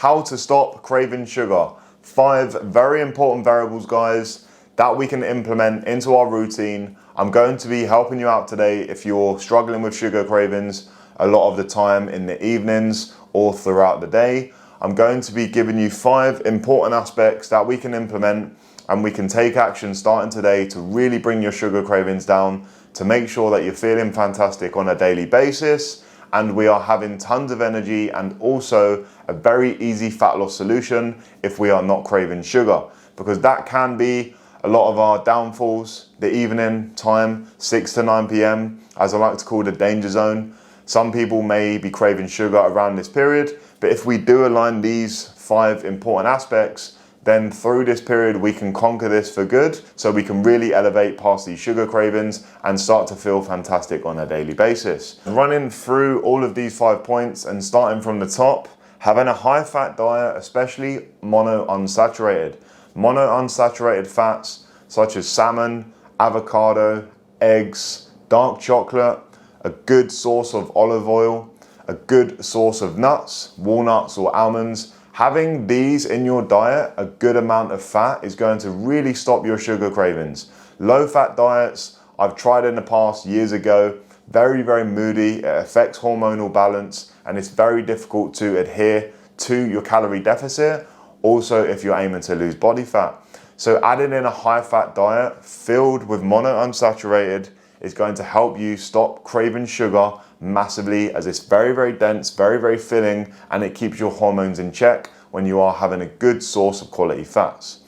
how to stop craving sugar. 5 very important variables, guys, that we can implement into our routine. I'm going to be helping you out today if you're struggling with sugar cravings a lot of the time in the evenings or throughout the day. I'm going to be giving you 5 important aspects that we can implement and we can take action starting today to really bring your sugar cravings down, to make sure that you're feeling fantastic on a daily basis and we are having tons of energy, and also a very easy fat loss solution if we are not craving sugar, because that can be a lot of our downfalls. The evening time, 6 to 9 p.m, as I like to call the danger zone. Some people may be craving sugar around this period, but if we do align these 5 important aspects, then through this period we can conquer this for good, so we can really elevate past these sugar cravings and start to feel fantastic on a daily basis. Running through all of these 5 points and starting from the top, having a high fat diet, especially monounsaturated. Monounsaturated fats such as salmon, avocado, eggs, dark chocolate, a good source of olive oil, a good source of nuts, walnuts or almonds. Having these in your diet, a good amount of fat, is going to really stop your sugar cravings. Low fat diets, I've tried in the past years ago, very, very moody. It affects hormonal balance and it's very difficult to adhere to your calorie deficit. Also, if you're aiming to lose body fat. So adding in a high fat diet filled with monounsaturated is going to help you stop craving sugar massively, as it's very, very dense, very, very filling, and it keeps your hormones in check when you are having a good source of quality fats.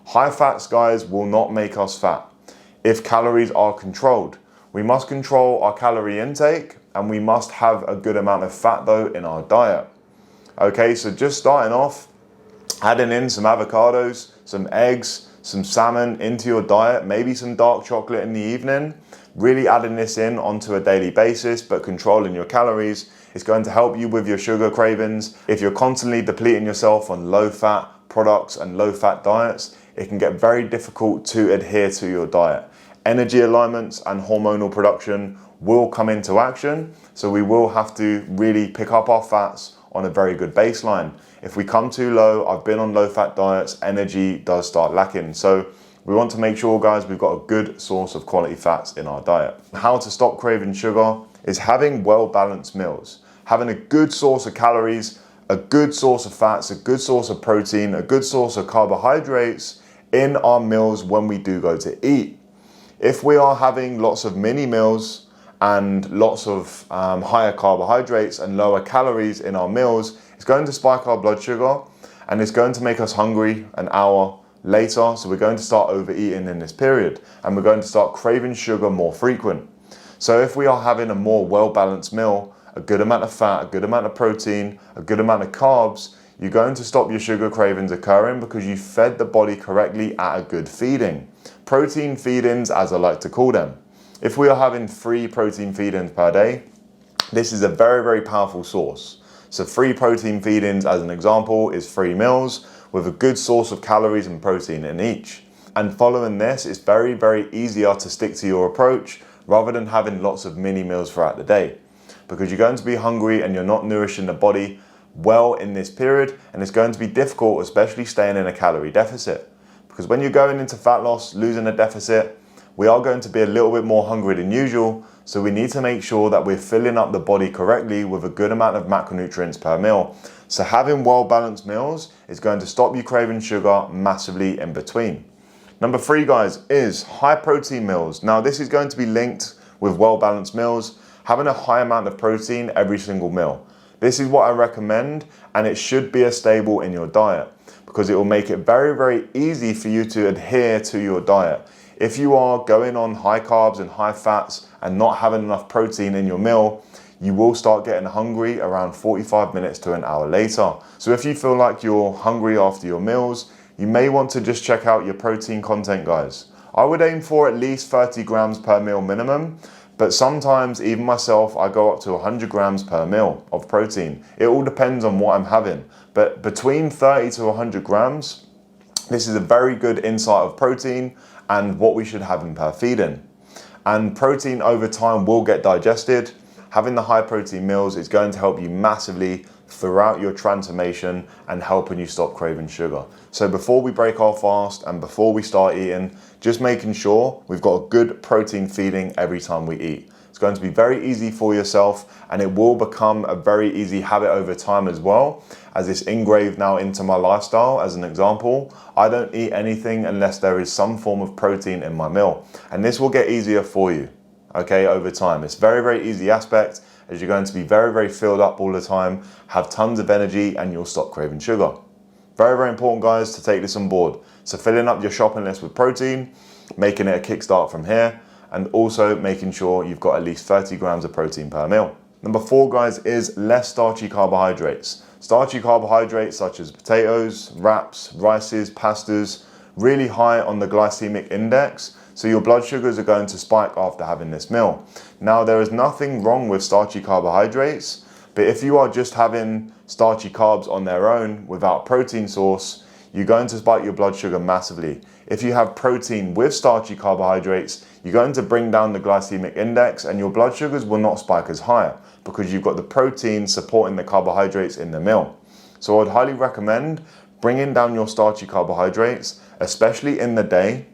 High fats, guys, will not make us fat if calories are controlled. We must control our calorie intake and we must have a good amount of fat though in our diet. Okay, so just starting off, adding in some avocados, some eggs, some salmon into your diet, maybe some dark chocolate in the evening. Really adding this in onto a daily basis, but controlling your calories is going to help you with your sugar cravings. If you're constantly depleting yourself on low fat products and low fat diets, it can get very difficult to adhere to your diet. Energy alignments and hormonal production will come into action, so we will have to really pick up our fats on a very good baseline. If we come too low, I've been on low fat diets, energy does start lacking. So we want to make sure, guys, we've got a good source of quality fats in our diet. How to stop craving sugar is having well-balanced meals. Having a good source of calories, a good source of fats, a good source of protein, a good source of carbohydrates in our meals when we do go to eat. If we are having lots of mini meals and lots of higher carbohydrates and lower calories in our meals, it's going to spike our blood sugar and it's going to make us hungry an hour later. So we're going to start overeating in this period and we're going to start craving sugar more frequent. So if we are having a more well-balanced meal, a good amount of fat, a good amount of protein, a good amount of carbs, you're going to stop your sugar cravings occurring because you fed the body correctly at a good feeding. Protein feedings, as I like to call them. If we are having 3 protein feedings per day, this is a very, very powerful source. So 3 protein feedings, as an example, is 3 meals with a good source of calories and protein in each. And following this, it's very, very easier to stick to your approach rather than having lots of mini meals throughout the day, because you're going to be hungry and you're not nourishing the body well in this period, and it's going to be difficult, especially staying in a calorie deficit. Because when you're going into fat loss, losing a deficit, we are going to be a little bit more hungry than usual, so we need to make sure that we're filling up the body correctly with a good amount of macronutrients per meal. So having well-balanced meals is going to stop you craving sugar massively in between. Number 3, guys, is high protein meals. Now this is going to be linked with well-balanced meals, having a high amount of protein every single meal. This is what I recommend, and it should be a staple in your diet because it will make it very, very easy for you to adhere to your diet. If you are going on high carbs and high fats and not having enough protein in your meal, you will start getting hungry around 45 minutes to an hour later. So if you feel like you're hungry after your meals, you may want to just check out your protein content, guys. I would aim for at least 30 grams per meal minimum, but sometimes even myself, I go up to 100 grams per meal of protein. It all depends on what I'm having, but between 30 to 100 grams, this is a very good insight of protein and what we should have in per feeding. And protein over time will get digested. Having the high protein meals is going to help you massively throughout your transformation and helping you stop craving sugar. So before we break our fast and before we start eating, just making sure we've got a good protein feeding every time we eat. It's going to be very easy for yourself, and it will become a very easy habit over time as well, as it's engraved now into my lifestyle. As an example, I don't eat anything unless there is some form of protein in my meal, and this will get easier for you, okay, over time. It's very, very easy aspect, as you're going to be very, very filled up all the time, have tons of energy, and you'll stop craving sugar. Very, very important, guys, to take this on board. So filling up your shopping list with protein, making it a kickstart from here, and also making sure you've got at least 30 grams of protein per meal. Number 4, guys, is less starchy carbohydrates. Starchy carbohydrates such as potatoes, wraps, rices, pastas, really high on the glycemic index, so your blood sugars are going to spike after having this meal. Now, there is nothing wrong with starchy carbohydrates, but if you are just having starchy carbs on their own without protein source, you're going to spike your blood sugar massively. If you have protein with starchy carbohydrates, you're going to bring down the glycemic index and your blood sugars will not spike as high because you've got the protein supporting the carbohydrates in the meal. So I'd highly recommend bringing down your starchy carbohydrates, especially in the day.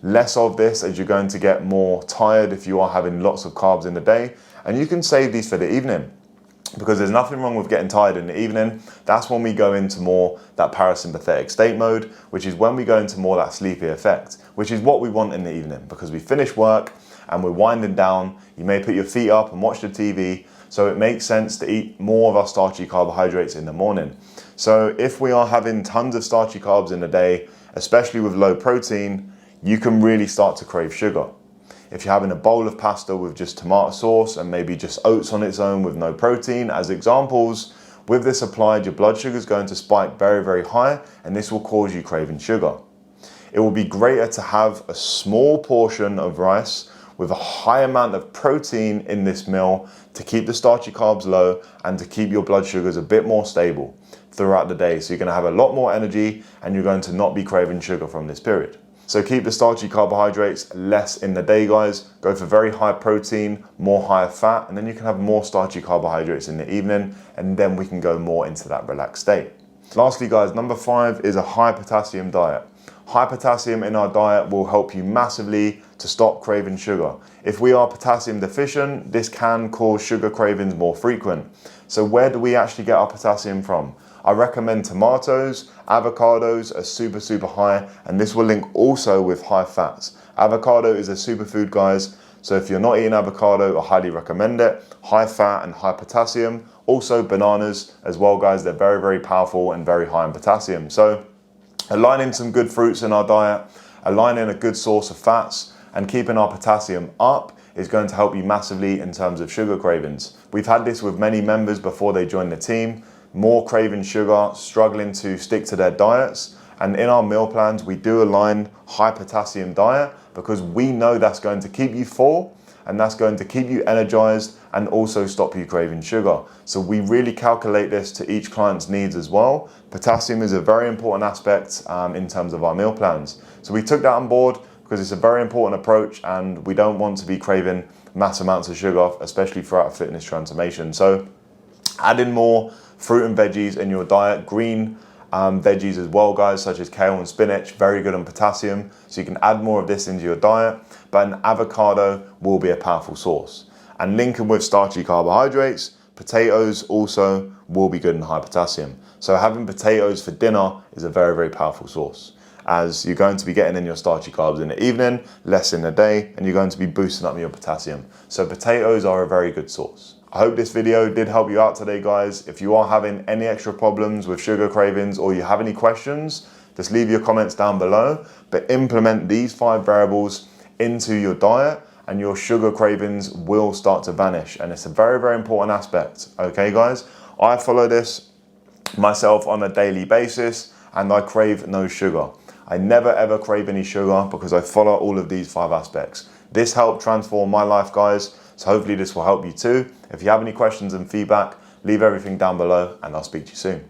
Less of this, as you're going to get more tired if you are having lots of carbs in the day, and you can save these for the evening, because there's nothing wrong with getting tired in the evening. That's when we go into more that parasympathetic state mode, which is when we go into more that sleepy effect, which is what we want in the evening, because we finish work and we're winding down. You may put your feet up and watch the TV, so it makes sense to eat more of our starchy carbohydrates in the morning. So if we are having tons of starchy carbs in the day, especially with low protein, you can really start to crave sugar. If you're having a bowl of pasta with just tomato sauce and maybe just oats on its own with no protein, as examples, with this applied, your blood sugar is going to spike very, very high, and this will cause you craving sugar. It will be greater to have a small portion of rice with a high amount of protein in this meal to keep the starchy carbs low and to keep your blood sugars a bit more stable throughout the day. So you're going to have a lot more energy and you're going to not be craving sugar from this period. So keep the starchy carbohydrates less in the day, guys. Go for very high protein, more higher fat, and then you can have more starchy carbohydrates in the evening, and then we can go more into that relaxed state. Lastly, guys, number 5 is a high potassium diet. High potassium in our diet will help you massively to stop craving sugar. If we are potassium deficient, this can cause sugar cravings more frequent. So where do we actually get our potassium from? I recommend tomatoes, avocados are super, super high, and this will link also with high fats. Avocado is a superfood, guys, so if you're not eating avocado, I highly recommend it. High fat and high potassium. Also bananas as well, guys, they're very, very powerful and very high in potassium. So aligning some good fruits in our diet, aligning a good source of fats, and keeping our potassium up is going to help you massively in terms of sugar cravings. We've had this with many members before they joined the team. More craving sugar, struggling to stick to their diets. And in our meal plans, we do align high potassium diet because we know that's going to keep you full and that's going to keep you energized and also stop you craving sugar. So we really calculate this to each client's needs as well. Potassium is a very important aspect in terms of our meal plans. So we took that on board because it's a very important approach and we don't want to be craving mass amounts of sugar, especially throughout a fitness transformation. So adding more fruit and veggies in your diet, green veggies as well, guys, such as kale and spinach, very good on potassium. So you can add more of this into your diet, but an avocado will be a powerful source. And linking with starchy carbohydrates, potatoes also will be good in high potassium. So having potatoes for dinner is a very, very powerful source, as you're going to be getting in your starchy carbs in the evening, less in the day, and you're going to be boosting up your potassium. So potatoes are a very good source. I hope this video did help you out today, guys. If you are having any extra problems with sugar cravings or you have any questions, just leave your comments down below, but implement these 5 variables into your diet and your sugar cravings will start to vanish. And it's a very, very important aspect. Okay, guys? I follow this myself on a daily basis and I crave no sugar. I never ever crave any sugar because I follow all of these 5 aspects. This helped transform my life, guys. So hopefully this will help you too. If you have any questions and feedback, leave everything down below and I'll speak to you soon.